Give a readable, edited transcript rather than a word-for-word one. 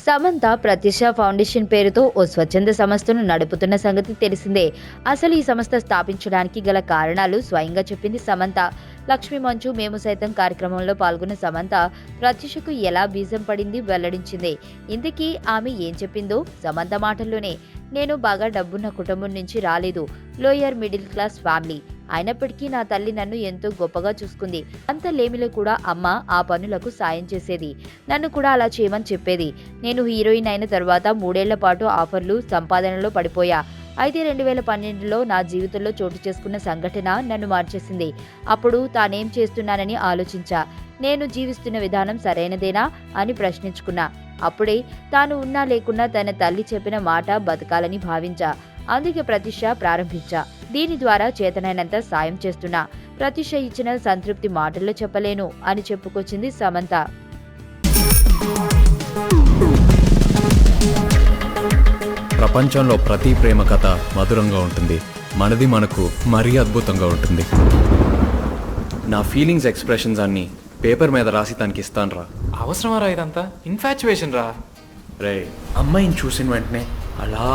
సమంత ప్రతిష్ట ఫౌండేషన్ పేరుతో ఓ స్వచ్ఛంద సంస్థను నడుపుతున్న సంగతి తెలిసిందే. అసలు ఈ సంస్థ స్థాపించడానికి గల కారణాలు స్వయంగా చెప్పింది సమంత. లక్ష్మీ మంచు మేము సైతం కార్యక్రమంలో పాల్గొన్న సమంత ప్రత్యూషకు ఎలా బీజం పడింది వెల్లడించింది. ఇంతకీ ఆమె ఏం చెప్పిందో సమంత మాటల్లోనే. నేను బాగా డబ్బున్న కుటుంబం నుంచి రాలేదు, లోయర్ మిడిల్ క్లాస్ ఫ్యామిలీ. అయినప్పటికీ నా తల్లి నన్ను ఎంతో గొప్పగా చూసుకుంది. అంత లేమిలో కూడా అమ్మ ఆ పనులకు సాయం చేసేది, నన్ను కూడా అలా చేయమని చెప్పేది. నేను హీరోయిన్ అయిన తర్వాత 3 ఏళ్ల పాటు ఆఫర్లు సంపాదనలో పడిపోయా. అయితే 2012లో నా జీవితంలో చోటు చేసుకున్న సంఘటన నన్ను మార్చేసింది. అప్పుడు తానేం చేస్తున్నానని ఆలోచించా. నేను జీవిస్తున్న విధానం సరైనదేనా అని ప్రశ్నించుకున్నా. అప్పుడే తాను ఉన్నా లేకున్నా తన తల్లి చెప్పిన మాట బతకాలని భావించా. అందుకే ప్రతిష్ట ప్రారంభించా. దీని ద్వారా చేతనైనంత సాయం చేస్తున్నా. ప్రతిష్ట ఇచ్చిన సంతృప్తి మాటల్లో చెప్పలేను అని చెప్పుకొచ్చింది సమంత. ప్రపంచంలో ప్రతి ప్రేమ కథ మధురంగా ఉంటుంది. మనది మనకు మరీ అద్భుతంగా ఉంటుంది. నా ఫీలింగ్స్ ఎక్స్ప్రెషన్స్ అన్నీ పేపర్ మీద రాసి తనకి ఇస్తాను రా. అవసరమా రా ఇదంతా? ఇన్ఫాచ్యువేషన్ రా. రే, అమ్మాయిని చూసిన వెంటనే అలా